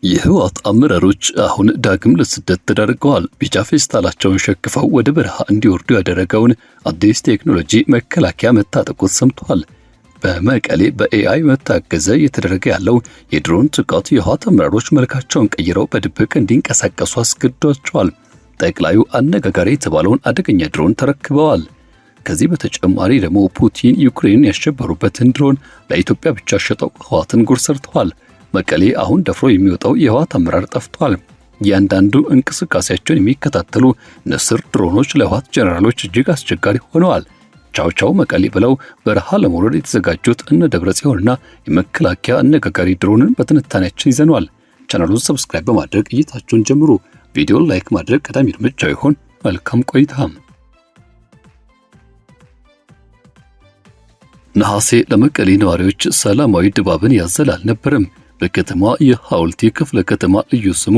የህወሓት አመራሮች አሁን ዳግም ለስደት ተዳርገዋል። ቢጫ ፌስታላቸውን ሸክፈው ወደ በረሃ እንዲወርዱ ያደረገውን አዲስ ቴክኖሎጂ መከላከያ መታጠቁ ሰምቷል። በመቀሌ በኤአይ መታገዘ እየተደረገ ያለው የድሮን ጥቃት የህወሓት አመራሮች መልካቸውን ቀይረው በድብቅ እንዲንቀሳቀሱ አስገድዷቸዋል። ጠቅላዩ አነጋጋሪ የተባለውን አደገኛ ድሮን ተረክበዋል። ከዚህ በተጨማሪ ደግሞ ፑቲን ዩክሬንን ያሸበሩበትን ድሮን ለኢትዮጵያ ብቻ ሸጠው ህወሓትን ጉር ሰርተዋል። መቀሌ አሁን ደፍሮ የሚወጣው የህወሓት አመራር ጠፍቷል። ያንዳንዱ እንቅስቃሴያቸውን የሚከታተሉ ንስር ድሮኖች ለህወሓት ጀነራሎች እጅግ አስቸጋሪ ሆነዋል። ቻው መቀሌ ብለው በረሃ ለመውረድ የተዘጋጁት እነ ደብረጽዮንና የመከላከያ አነጋጋሪ ድሮንን በትንታኔያችን ይዘናል። ቻናሉን ሰብስክራይብ በማድረግ እይታችሁን ጀምሩ። ቪዲዮን ላይክ ማድረግ ቀዳሚ እርምጃ ይሆን። መልካም ቆይታ። ነሐሴ ለመቀሌ ነዋሪዎች ሰላማዊ ድባብን ያዘለ አልነበረም። በከተማ የሐውልቲ ክፍለ ከተማ ልዩ ስሙ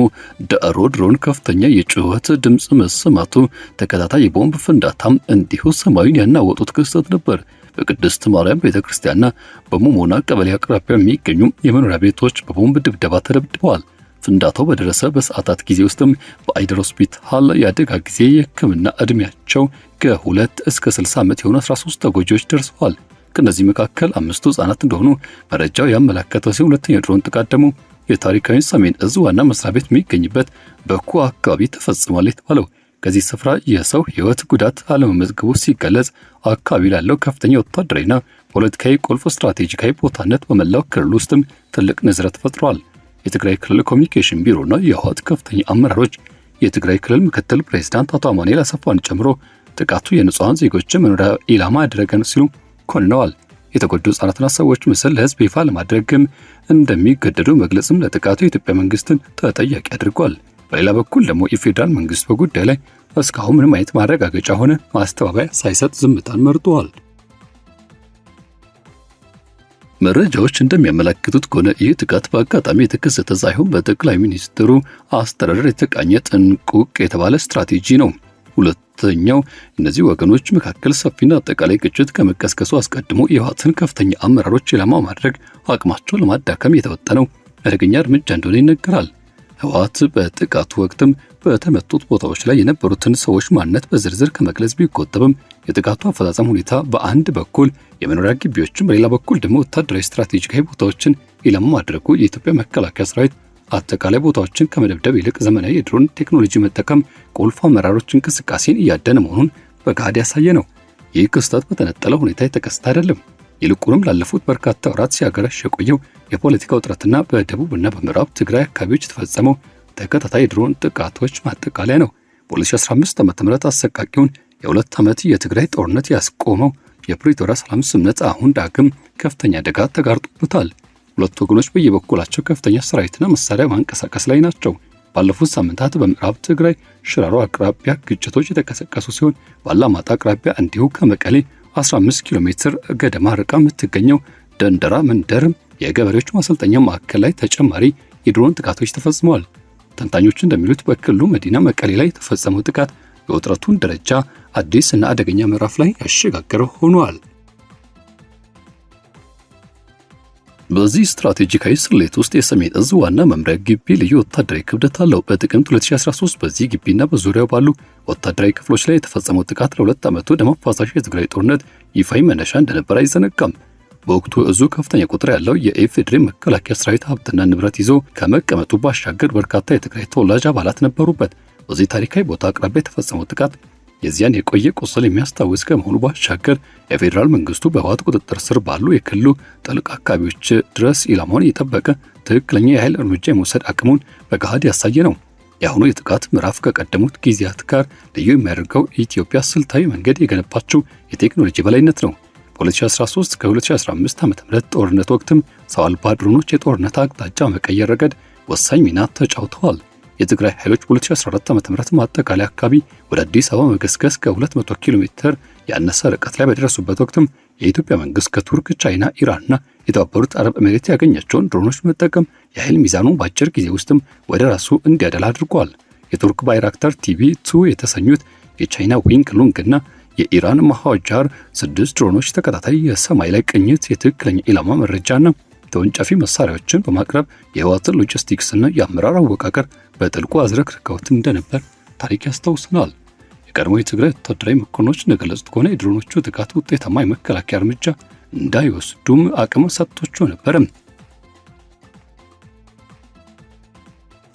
ዳዕሮ ድሮን ከፍተኛ የጩኸት ድምጽ መሰማቱ ተከታታይ የቦምብ ፍንዳታም እንዲሁ ሰማዩን ያናወጡት ክስተት ነበር። በቅድስት ማርያም ቤተክርስቲያንና በሞሞና ቀበሌ አቅራቢያ የሚገኙ የመኖሪያ ቤቶች በቦምብ ድብደባ ተደብድበዋል። ፍንዳታው በደረሰ በሰዓታት ጊዜ ውስጥም በአይደር ሆስፒታል የአደጋ ጊዜ የሕክምና ዕድሜያቸው ከ2 እስከ 60 ዓመት የሆኑ 13 ተጎጂዎች ደርሰዋል። ከነዚህ መካከል 5 ህጻናት እንደሆኑ መረጃው ያመለከተ ሲሆን ሁለተኛው ድሮን ጥቃት ደግሞ የታሪካዊ ሰሜን እዝ ዋና መስሪያ ቤት የሚገኝበት በኩ አካባቢ ተፈጽሟል የተባለው። ከዚህ ስፍራ የሰው ህይወት ጉዳት አለመመዝገቡ ሲገለጽ አካባቢ ላለው ከፍተኛ ወታደራዊና ፖለቲካዊ ቁልፍ ስትራቴጂካዊ ቦታነት በመላው ክልል ውስጥም ትልቅ ንዝረት ፈጥሯል። የትግራይ ክልል ኮሚኒኬሽን ቢሮና የህወሓት ከፍተኛ አመራሮች የትግራይ ክልል ምክትል ፕሬዝዳንት አቶ አማኑኤል አሰፋን ጨምሮ ጥቃቱ የንጹሃን ዜጎችን መኖሪያ ኢላማ ያደረገ ነው ሲሉ ኮንነዋል። የተጎዱ ህጻናትና ሰዎች ምስል ለህዝብ ይፋ ለማድረግም እንደሚገደዱ መግለጽም ለጥቃቱ የኢትዮጵያ መንግስትን ተጠያቂ አድርጓል። በሌላ በኩል ደግሞ የፌዴራል መንግስት በጉዳዩ ላይ እስካሁን ምንም አይነት ማረጋገጫ ሆነ ማስተባበያ ሳይሰጥ ዝምታን መርጧል። መረጃዎች እንደሚያመለክቱት ከሆነ ይህ ጥቃት በአጋጣሚ የተከሰተ ሳይሆን በጠቅላይ ሚኒስትሩ አስተዳደር የተቃኘ ጥንቁቅ የተባለ ስትራቴጂ ነው። ሁለተኛው እነዚህ ወገኖች መካከል ሰፊና አጠቃላይ ግጭት ከመቀስቀሱ አስቀድሞ የህወሓትን ከፍተኛ አመራሮች ኢላማ ማድረግ አቅማቸውን ለማዳከም የተወጠነው አደገኛ እርምጃ እንደሆነ ይነገራል። ህወሓት በጥቃቱ ወቅትም በተመቱት ቦታዎች ላይ የነበሩትን ሰዎች ማንነት በዝርዝር ከመግለጽ ቢቆጠብም የጥቃቱ አፈጻጸም ሁኔታ በአንድ በኩል የመኖሪያ ግቢዎችን፣ በሌላ በኩል ደግሞ ወታደራዊ ስትራቴጂካዊ ቦታዎችን ኢላማ ማድረጉ የኢትዮጵያ መከላከያ ሰራዊት አጠቃላይ ቦታዎችን ከመደብደብ ይልቅ ዘመናዊ የድሮን ቴክኖሎጂ መጠቀም ቁልፍ አመራሮች እንቅስቃሴን እያደነ መሆኑን በጋድ ያሳየ ነው። ይህ ክስተት በተነጠለ ሁኔታ የተከሰተ አይደለም። ይልቁንም ላለፉት በርካታ ወራት ሲያገረሽ የቆየው የፖለቲካ ውጥረትና በደቡብና በምዕራብ ትግራይ አካባቢዎች የተፈጸመው ተከታታይ የድሮን ጥቃቶች ማጠቃለያ ነው። በ2015 ዓ.ም አሰቃቂውን የ2 ዓመት የትግራይ ጦርነት ያስቆመው የፕሪቶሪያ ሰላም ስምምነት አሁን ዳግም ከፍተኛ አደጋ ተጋርጦበታል። ሁለት ወገኖች በየበኩላቸው ከፍተኛ ሰራዊትና መሳሪያ ማንቀሳቀስ ላይ ናቸው። ባለፉት ሳምንታት በምዕራብ ትግራይ ሽራሮ አቅራቢያ ግጭቶች የተቀሰቀሱ ሲሆን ባላማጣ አቅራቢያ እንዲሁ ከመቀሌ 15 ኪሎ ሜትር ገደማ ርቃ የምትገኘው ደንደራ መንደርም የገበሬዎች ማሰልጠኛ ማዕከል ላይ ተጨማሪ የድሮን ጥቃቶች ተፈጽመዋል። ተንታኞች እንደሚሉት በክልሉ መዲና መቀሌ ላይ የተፈጸመው ጥቃት የውጥረቱን ደረጃ አዲስ እና አደገኛ ምዕራፍ ላይ ያሸጋገረ ሆኗል። በዚህ ስትራቴጂካዊ ስሌት ውስጥ የሰሜን እዝ ዋና መምሪያ ግቢ ልዩ ወታደራዊ ክብደት አለው። በጥቅምት 2013 በዚህ ግቢና በዙሪያው ባሉ ወታደራዊ ክፍሎች ላይ የተፈጸመው ጥቃት ለ2 ዓመቱ ደም አፋሳሽ የትግራይ ጦርነት ይፋዊ መነሻ እንደነበር አይዘነጋም። በወቅቱ እዙ ከፍተኛ ቁጥር ያለው የኢፌዴሪ መከላከያ ሰራዊት ሀብትና ንብረት ይዞ ከመቀመጡ ባሻገር በርካታ የትግራይ ተወላጅ አባላት ነበሩበት። በዚህ ታሪካዊ ቦታ አቅራቢያ የተፈጸመው ጥቃት የዚያን የቆየ ቁስል የሚያስታውስ ከመሆኑ ባሻገር የፌዴራል መንግስቱ በህወሓት ቁጥጥር ስር ባሉ የክልሉ ጥልቅ አካባቢዎች ድረስ ኢላማውን የጠበቀ ትክክለኛ የኃይል እርምጃ የመውሰድ አቅሙን በገሃድ ያሳየ ነው። የአሁኑ የጥቃት ምዕራፍ ከቀደሙት ጊዜያት ጋር ልዩ የሚያደርገው ኢትዮጵያ ስልታዊ መንገድ የገነባቸው የቴክኖሎጂ በላይነት ነው። በ2013 ከ2015 ዓ.ም ጦርነት ወቅትም ሰው አልባ ድሮኖች የጦርነት አቅጣጫ መቀየር ረገድ ወሳኝ ሚና ተጫውተዋል። የትግራይ ኃይሎች በ2014 ዓ.ም ማጠቃለያ አካባቢ ወደ አዲስ አበባ መገስገስ ከ200 ኪሎ ሜትር ያነሰ ርቀት ላይ በደረሱበት ወቅትም የኢትዮጵያ መንግስት ከቱርክ፣ ቻይና፣ ኢራንና የተባበሩት አረብ ኤሚሬት ያገኛቸውን ድሮኖች መጠቀም የኃይል ሚዛኑን በአጭር ጊዜ ውስጥም ወደ ራሱ እንዲያደላ አድርጓል። የቱርክ ባይራክታር ቲቢ2 የተሰኙት የቻይና ዊንግ ሉንግና የኢራን ማሃጃር 6 ድሮኖች ተከታታይ የሰማይ ላይ ቅኝት የትክክለኛ ኢላማ መረጃና ተወንጫፊ መሳሪያዎችን በማቅረብ የህወሓትን ሎጂስቲክስና የአመራር አወቃቀር በጥልቁ አዝረክርከውት እንደነበር ታሪክ ያስታውሰናል። የቀድሞ የትግራይ ወታደራዊ መኮንኖች እንደገለጹት ከሆነ የድሮኖቹ ጥቃት ውጤታማ የመከላከያ እርምጃ እንዳይወስዱም አቅም ሰጥቷቸው ነበር።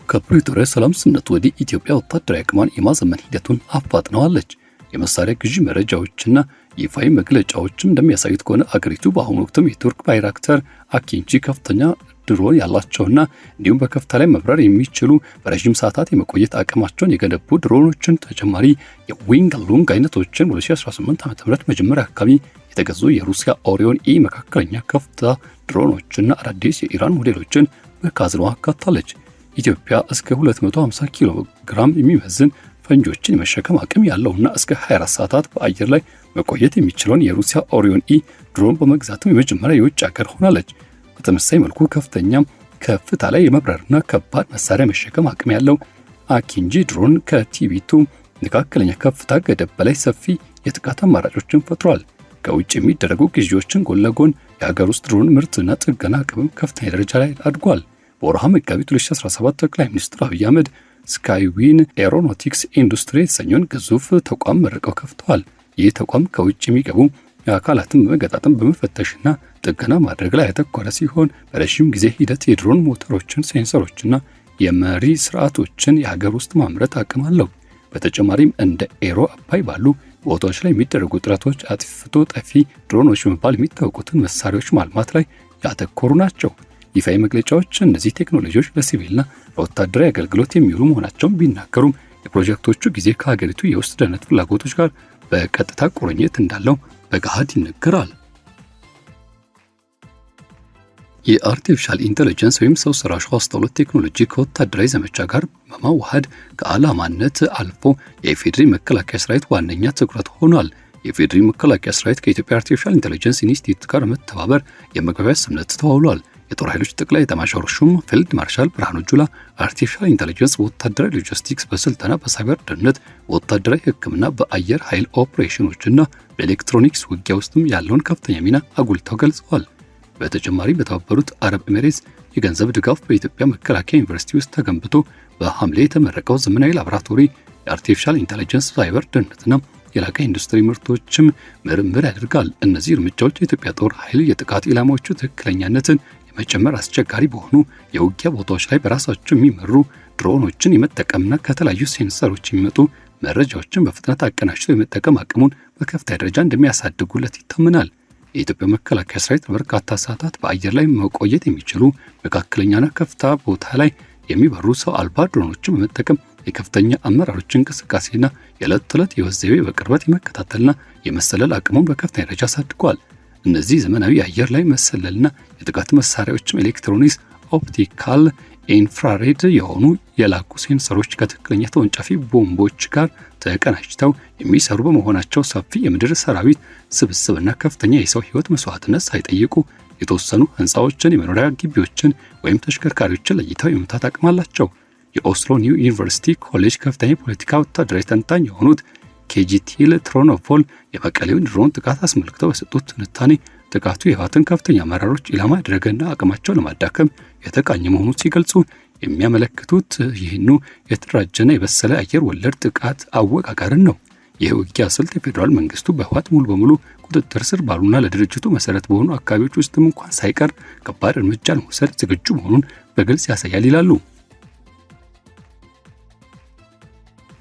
ከፕሪቶሪያ ሰላም ስምምነት ወዲህ ኢትዮጵያ ወታደራዊ አቅሟን የማዘመን ሂደቱን አፋጥነዋለች። የመሳሪያ ግዢ መረጃዎችና ይፋዊ መግለጫዎችም እንደሚያሳዩት ከሆነ አገሪቱ በአሁኑ ወቅትም የቱርክ ባይራክታር አኪንጂ ከፍተኛ ድሮን ያላቸውና እንዲሁም በከፍታ ላይ መብረር የሚችሉ በረዥም ሰዓታት የመቆየት አቅማቸውን የገነቡ ድሮኖችን ተጨማሪ የዊንግ ሉንግ አይነቶችን በ2018 ዓ.ም መጀመሪያ አካባቢ የተገዙ የሩሲያ ኦሪዮን ኢ መካከለኛ ከፍታ ድሮኖችና አዳዲስ የኢራን ሞዴሎችን በካዝናዋ አካታለች። ኢትዮጵያ እስከ 250 ኪሎ ግራም የሚመዝን ፈንጆችን የመሸከም አቅም ያለውና እስከ 24 ሰዓታት በአየር ላይ መቆየት የሚችለውን የሩሲያ ኦሪዮን ኢ ድሮን በመግዛትም የመጀመሪያ የውጭ ሀገር ሆናለች። በተመሳሳይ መልኩ ከፍተኛ ከፍታ ላይ የመብረርና ከባድ መሳሪያ መሸከም አቅም ያለው አኪንጂ ድሮን ከቲቢቱ መካከለኛ ከፍታ ገደብ በላይ ሰፊ የጥቃት አማራጮችን ፈጥሯል። ከውጭ የሚደረጉ ግዢዎችን ጎን ለጎን የሀገር ውስጥ ድሮን ምርትና ጥገና አቅምም ከፍተኛ ደረጃ ላይ አድጓል። በወርሃ መጋቢት 2017 ጠቅላይ ሚኒስትር አብይ አህመድ ስካይዊን ኤሮኖቲክስ ኢንዱስትሪ የተሰኘውን ግዙፍ ተቋም መርቀው ከፍተዋል። ይህ ተቋም ከውጭ የሚገቡ አካላትን በመገጣጠም በመፈተሽና ጥገና ማድረግ ላይ ያተኮረ ሲሆን በረዥም ጊዜ ሂደት የድሮን ሞተሮችን፣ ሴንሰሮችና የመሪ ስርዓቶችን የሀገር ውስጥ ማምረት አቅም አለው። በተጨማሪም እንደ ኤሮ አባይ ባሉ ቦታዎች ላይ የሚደረጉ ጥረቶች አጥፍቶ ጠፊ ድሮኖች በመባል የሚታወቁትን መሳሪያዎች ማልማት ላይ ያተኮሩ ናቸው። ይፋዊ መግለጫዎች እነዚህ ቴክኖሎጂዎች ለሲቪልና ለወታደራዊ አገልግሎት የሚውሉ መሆናቸውን ቢናገሩም የፕሮጀክቶቹ ጊዜ ከሀገሪቱ የውስጥ ደህንነት ፍላጎቶች ጋር በቀጥታ ቁርኝት እንዳለው በገሃድ ይነገራል። የአርቲፊሻል ኢንተለጀንስ ወይም ሰው ሰራሽ አስተውሎት ቴክኖሎጂ ከወታደራዊ ዘመቻ ጋር በማዋሃድ ከዓላማነት አልፎ የኢፌዴሪ መከላከያ ሰራዊት ዋነኛ ትኩረት ሆኗል። የኢፌዴሪ መከላከያ ሰራዊት ከኢትዮጵያ አርቲፊሻል ኢንተለጀንስ ኢንስቲትዩት ጋር መተባበር የመግባቢያ ስምምነት ተዋውሏል። የጦር ኃይሎች ጠቅላይ ኤታማዦር ሹም ፊልድ ማርሻል ብርሃኑ ጁላ አርቲፊሻል ኢንተለጀንስ በወታደራዊ ሎጂስቲክስ፣ በስልጠና፣ በሳይበር ደህንነት፣ በወታደራዊ ሕክምና፣ በአየር ኃይል ኦፕሬሽኖችና በኤሌክትሮኒክስ ውጊያ ውስጥም ያለውን ከፍተኛ ሚና አጉልተው ገልጸዋል። በተጨማሪም በተባበሩት አረብ ኤሚሬትስ የገንዘብ ድጋፍ በኢትዮጵያ መከላከያ ዩኒቨርሲቲ ውስጥ ተገንብቶ በሐምሌ የተመረቀው ዘመናዊ ላቦራቶሪ የአርቲፊሻል ኢንተለጀንስ፣ ሳይበር ደህንነትና የላቀ ኢንዱስትሪ ምርቶችም ምርምር ያደርጋል። እነዚህ እርምጃዎች የኢትዮጵያ ጦር ኃይል የጥቃት ኢላማዎቹ ትክክለኛነትን የመጨመር አስቸጋሪ በሆኑ የውጊያ ቦታዎች ላይ በራሳቸው የሚመሩ ድሮኖችን የመጠቀምና ከተለያዩ ሴንሰሮች የሚመጡ መረጃዎችን በፍጥነት አቀናጅቶ የመጠቀም አቅሙን በከፍተኛ ደረጃ እንደሚያሳድጉለት ይታመናል። የኢትዮጵያ መከላከያ ሰራዊት በርካታ ሰዓታት በአየር ላይ መቆየት የሚችሉ መካከለኛና ከፍታ ቦታ ላይ የሚበሩ ሰው አልባ ድሮኖችን በመጠቀም የከፍተኛ አመራሮች እንቅስቃሴና የዕለት ተዕለት የህይወት ዘይቤ በቅርበት የመከታተልና የመሰለል አቅሙን በከፍተኛ ደረጃ አሳድጓል። እነዚህ ዘመናዊ የአየር ላይ መሰለልና የጥቃት መሳሪያዎችም ኤሌክትሮኒክስ፣ ኦፕቲካል፣ ኢንፍራሬድ የሆኑ የላቁ ሴንሰሮች ከትክክለኛ ተወንጫፊ ቦምቦች ጋር ተቀናጅተው የሚሰሩ በመሆናቸው ሰፊ የምድር ሰራዊት ስብስብና ከፍተኛ የሰው ህይወት መስዋዕትነት ሳይጠይቁ የተወሰኑ ህንፃዎችን፣ የመኖሪያ ግቢዎችን ወይም ተሽከርካሪዎችን ለይተው የመምታት አቅም አላቸው። የኦስሎ ኒው ዩኒቨርሲቲ ኮሌጅ ከፍተኛ የፖለቲካ ወታደራዊ ተንታኝ የሆኑት ኬጂቲል ትሮኖቮል የመቀሌውን ድሮን ጥቃት አስመልክተው በሰጡት ትንታኔ ጥቃቱ የህወሓትን ከፍተኛ አመራሮች ኢላማ ያደረገና አቅማቸውን ለማዳከም የተቃኘ መሆኑን ሲገልጹ የሚያመለክቱት ይህኑ የተደራጀና የበሰለ አየር ወለድ ጥቃት አወቃቀርን ነው። ይህ ውጊያ ስልት የፌዴራል መንግስቱ በህወሓት ሙሉ በሙሉ ቁጥጥር ስር ባሉና ለድርጅቱ መሰረት በሆኑ አካባቢዎች ውስጥም እንኳን ሳይቀር ከባድ እርምጃ ለመውሰድ ዝግጁ መሆኑን በግልጽ ያሳያል ይላሉ።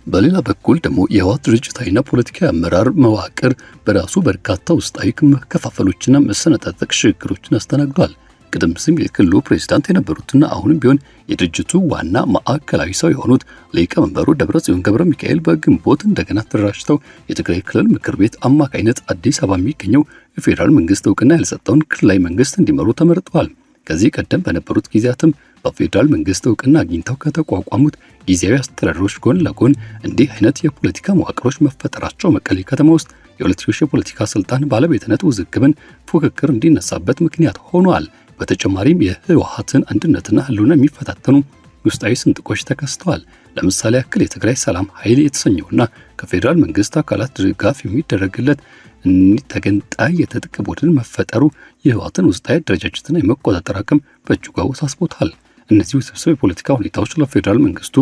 በሌላ በኩል ደግሞ የህወሓት ድርጅታዊና ፖለቲካዊ አመራር መዋቅር በራሱ በርካታ ውስጣዊ መከፋፈሎችና መሰነጣጠቅ ችግሮችን አስተናግዷል። ቀደም ሲል የክልሉ ፕሬዝዳንት የነበሩትና አሁንም ቢሆን የድርጅቱ ዋና ማዕከላዊ ሰው የሆኑት ሊቀመንበሩ ደብረጽዮን ገብረ ሚካኤል በግንቦት እንደገና ተደራጅተው የትግራይ ክልል ምክር ቤት አማካይነት አዲስ አበባ የሚገኘው የፌዴራል መንግስት እውቅና ያልሰጠውን ክልላዊ መንግስት እንዲመሩ ተመርጠዋል። ከዚህ ቀደም በነበሩት ጊዜያትም በፌዴራል መንግስት እውቅና አግኝተው ከተቋቋሙት ጊዜያዊ አስተዳደሮች ጎን ለጎን እንዲህ አይነት የፖለቲካ መዋቅሮች መፈጠራቸው መቀሌ ከተማ ውስጥ የሁለትዮሽ የፖለቲካ ስልጣን ባለቤትነት ውዝግብን ፉክክር እንዲነሳበት ምክንያት ሆኗል። በተጨማሪም የህወሓትን አንድነትና ህልውና የሚፈታተኑ ውስጣዊ ስንጥቆች ተከስተዋል። ለምሳሌ ያክል የትግራይ ሰላም ኃይል የተሰኘውና ከፌዴራል መንግስት አካላት ድጋፍ የሚደረግለት ተገንጣይ የትጥቅ ቡድን መፈጠሩ የህወሓትን ውስጣዊ አደረጃጀትና የመቆጣጠር አቅም በእጅጉ አወሳስቦታል። እነዚህ ውስብስብ የፖለቲካ ሁኔታዎች ለፌዴራል መንግስቱ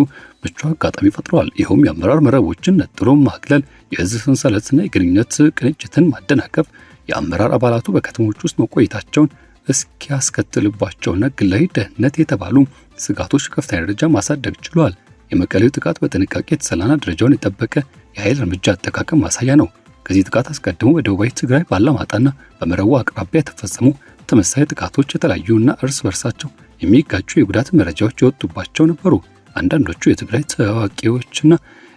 ምቹ አጋጣሚ ፈጥረዋል። ይኸውም የአመራር መረቦችን ነጥሎ ማግለል፣ የእዝ ሰንሰለትና የግንኙነት ቅንጅትን ማደናቀፍ፣ የአመራር አባላቱ በከተሞች ውስጥ መቆየታቸውን እስኪያስከትልባቸውና ግላዊ ደህንነት የተባሉ ስጋቶች ከፍተኛ ደረጃ ማሳደግ ችሏል። የመቀሌው ጥቃት በጥንቃቄ የተሰላና ደረጃውን የጠበቀ የኃይል እርምጃ አጠቃቀም ማሳያ ነው። ከዚህ ጥቃት አስቀድሞ በደቡባዊ ትግራይ ባላማጣና በመረዋ አቅራቢያ የተፈጸሙ ተመሳሳይ ጥቃቶች የተለያዩና እርስ በርሳቸው የሚጋጩ የጉዳት መረጃዎች የወጡባቸው ነበሩ። አንዳንዶቹ የትግራይ ታዋቂዎችና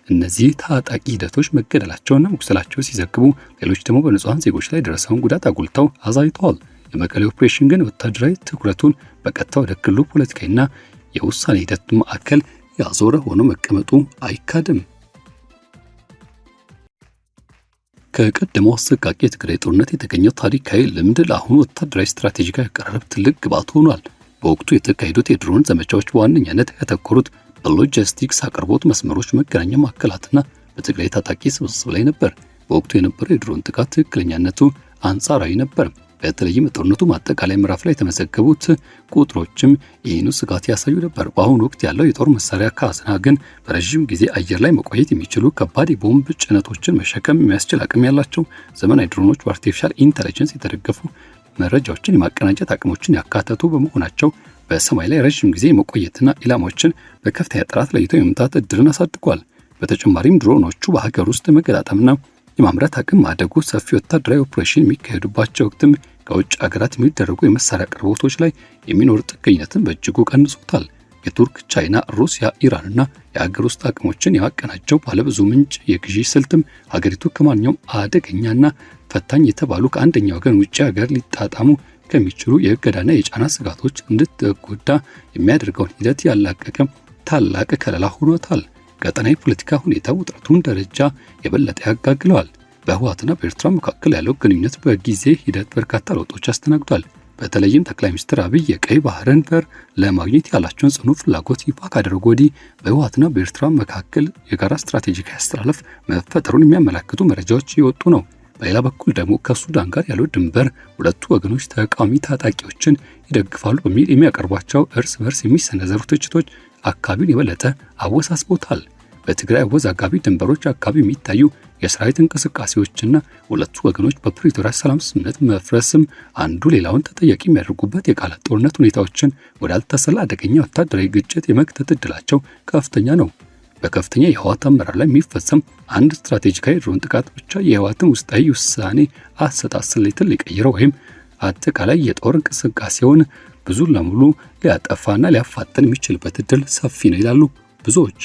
እነዚህ ታጣቂ ሂደቶች መገደላቸውና መቁሰላቸው ሲዘግቡ፣ ሌሎች ደግሞ በንጹሃን ዜጎች ላይ ደረሰውን ጉዳት አጉልተው አሳይተዋል። የመቀሌ ኦፕሬሽን ግን ወታደራዊ ትኩረቱን በቀጥታ ወደ ክልሉ ፖለቲካዊና የውሳኔ ሂደት ማዕከል ያዞረ ሆኖ መቀመጡ አይካድም። ከቀደመው አሰቃቂ የትግራይ ጦርነት የተገኘው ታሪካዊ ልምድ ለአሁኑ ወታደራዊ ስትራቴጂካዊ አቀራረብ ትልቅ ግብዓት ሆኗል። በወቅቱ የተካሄዱት የድሮን ዘመቻዎች በዋነኛነት ያተኮሩት በሎጂስቲክስ አቅርቦት መስመሮች፣ መገናኛ ማዕከላትና በትግራይ ታጣቂ ስብስብ ላይ ነበር። በወቅቱ የነበረው የድሮን ጥቃት ትክክለኛነቱ አንጻራዊ ነበር። በተለይም በጦርነቱ ማጠቃላይ ምዕራፍ ላይ የተመዘገቡት ቁጥሮችም ይህኑ ስጋት ያሳዩ ነበር። በአሁኑ ወቅት ያለው የጦር መሳሪያ ካዝና ግን በረዥም ጊዜ አየር ላይ መቆየት የሚችሉ ከባድ የቦምብ ጭነቶችን መሸከም የሚያስችል አቅም ያላቸው ዘመናዊ ድሮኖች በአርቲፊሻል ኢንተለጀንስ የተደገፉ መረጃዎችን የማቀናጀት አቅሞችን ያካተቱ በመሆናቸው በሰማይ ላይ ረዥም ጊዜ መቆየትና ኢላማዎችን በከፍተኛ ጥራት ለይቶ የመምታት እድልን አሳድጓል። በተጨማሪም ድሮኖቹ በሀገር ውስጥ መገጣጠምና የማምረት አቅም ማደጉ ሰፊ ወታደራዊ ኦፕሬሽን የሚካሄዱባቸው ወቅትም ከውጭ ሀገራት የሚደረጉ የመሳሪያ አቅርቦቶች ላይ የሚኖር ጥገኝነትን በእጅጉ ቀንሶታል። የቱርክ፣ ቻይና፣ ሩሲያ፣ ኢራንና የሀገር ውስጥ አቅሞችን ያቀናጀው ባለብዙ ምንጭ የግዢ ስልትም ሀገሪቱ ከማንኛውም አደገኛና ፈታኝ የተባሉ ከአንደኛ ወገን ውጭ ሀገር ሊጣጣሙ ከሚችሉ የእገዳና የጫና ስጋቶች እንድትጎዳ የሚያደርገውን ሂደት ያላቀቀ ታላቅ ከለላ ሆኖታል። ቀጠናዊ ፖለቲካ ሁኔታ ውጥረቱን ደረጃ የበለጠ ያጋግለዋል። በህወሓትና በኤርትራ መካከል ያለው ግንኙነት በጊዜ ሂደት በርካታ ለውጦች አስተናግዷል። በተለይም ጠቅላይ ሚኒስትር አብይ የቀይ ባህርን በር ለማግኘት ያላቸውን ጽኑ ፍላጎት ይፋ ካደረጉ ወዲህ በህወሓትና በኤርትራ መካከል የጋራ ስትራቴጂካዊ አስተላለፍ መፈጠሩን የሚያመላክቱ መረጃዎች የወጡ ነው። በሌላ በኩል ደግሞ ከሱዳን ጋር ያለው ድንበር ሁለቱ ወገኖች ተቃዋሚ ታጣቂዎችን ይደግፋሉ በሚል የሚያቀርቧቸው እርስ በርስ የሚሰነዘሩ ትችቶች አካባቢውን የበለጠ አወሳስቦታል። በትግራይ አወዛጋቢ ድንበሮች አካባቢ የሚታዩ የሰራዊት እንቅስቃሴዎችና ሁለቱ ወገኖች በፕሪቶሪያ ሰላም ስምምነት መፍረስም አንዱ ሌላውን ተጠያቂ የሚያደርጉበት የቃላት ጦርነት ሁኔታዎችን ወዳልተሰላ አደገኛ ወታደራዊ ግጭት የመክተት ዕድላቸው ከፍተኛ ነው። በከፍተኛ የህወሓት አመራር ላይ የሚፈጸም አንድ ስትራቴጂካዊ ድሮን ጥቃት ብቻ የህወሓትን ውስጣዊ ውሳኔ አሰጣጥ ስሌትን ሊቀይረው ወይም አጠቃላይ የጦር እንቅስቃሴውን ብዙ ለሙሉ ሊያጠፋና ሊያፋጥን የሚችልበት ዕድል ሰፊ ነው ይላሉ ብዙዎች።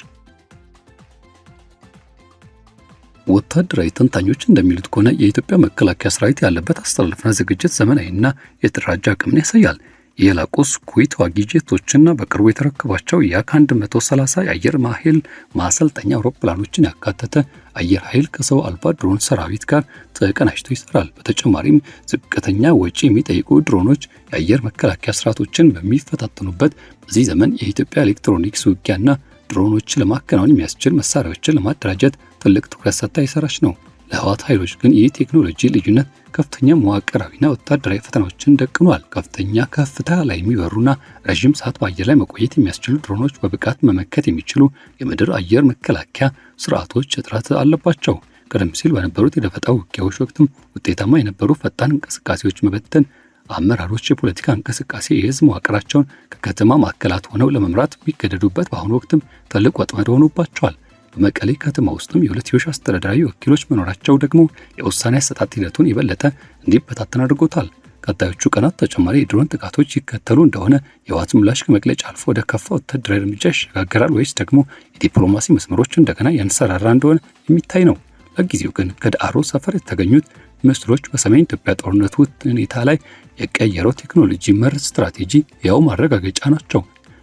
ወታደራዊ ተንታኞች እንደሚሉት ከሆነ የኢትዮጵያ መከላከያ ሰራዊት ያለበት አስተላለፍና ዝግጅት ዘመናዊና የተደራጀ አቅምን ያሳያል። የላቁ ስኩይ ተዋጊ ጄቶችና በቅርቡ የተረከባቸው ያ130 የአየር ኃይል ማሰልጠኛ አውሮፕላኖችን ያካተተ አየር ኃይል ከሰው አልባ ድሮን ሰራዊት ጋር ተቀናጅቶ ይሰራል። በተጨማሪም ዝቅተኛ ወጪ የሚጠይቁ ድሮኖች የአየር መከላከያ ስርዓቶችን በሚፈታተኑበት በዚህ ዘመን የኢትዮጵያ ኤሌክትሮኒክስ ውጊያና ድሮኖች ለማከናወን የሚያስችል መሳሪያዎችን ለማደራጀት ትልቅ ትኩረት ሰጥታ እየሰራች ነው። ለህወሓት ኃይሎች ግን ይህ ቴክኖሎጂ ልዩነት ከፍተኛ መዋቅራዊና ወታደራዊ ፈተናዎችን ደቅኗል። ከፍተኛ ከፍታ ላይ የሚበሩና ረዥም ሰዓት በአየር ላይ መቆየት የሚያስችሉ ድሮኖች በብቃት መመከት የሚችሉ የምድር አየር መከላከያ ስርዓቶች እጥረት አለባቸው። ቀደም ሲል በነበሩት የደፈጣ ውጊያዎች ወቅትም ውጤታማ የነበሩ ፈጣን እንቅስቃሴዎች መበተን፣ አመራሮች የፖለቲካ እንቅስቃሴ የህዝብ መዋቅራቸውን ከከተማ ማዕከላት ሆነው ለመምራት የሚገደዱበት በአሁኑ ወቅትም ትልቅ ወጥመድ ሆኖባቸዋል። በመቀሌ ከተማ ውስጥም የሁለትዮሽ አስተዳደራዊ ወኪሎች መኖራቸው ደግሞ የውሳኔ አሰጣጥ ሂደቱን የበለጠ እንዲበታተን አድርጎታል። ቀጣዮቹ ቀናት ተጨማሪ የድሮን ጥቃቶች ይከተሉ እንደሆነ የህወሓት ምላሽ ከመግለጫ አልፎ ወደ ከፋ ወታደራዊ እርምጃ ይሸጋገራል ወይስ ደግሞ የዲፕሎማሲ መስመሮች እንደገና ያንሰራራ እንደሆነ የሚታይ ነው። ለጊዜው ግን ከዳዕሮ ሰፈር የተገኙት ምስሎች በሰሜን ኢትዮጵያ ጦርነት ሁኔታ ላይ የቀየረው ቴክኖሎጂ መር ስትራቴጂ ያው ማረጋገጫ ናቸው።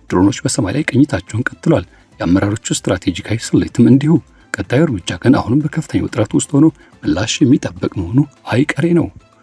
ድሮኖች በሰማይ ላይ ቅኝታቸውን ቀጥሏል። የአመራሮቹ ስትራቴጂካዊ ስሌትም እንዲሁ። ቀጣዩ እርምጃ ግን አሁንም በከፍተኛ ውጥረት ውስጥ ሆኖ ምላሽ የሚጠበቅ መሆኑ አይቀሬ ነው።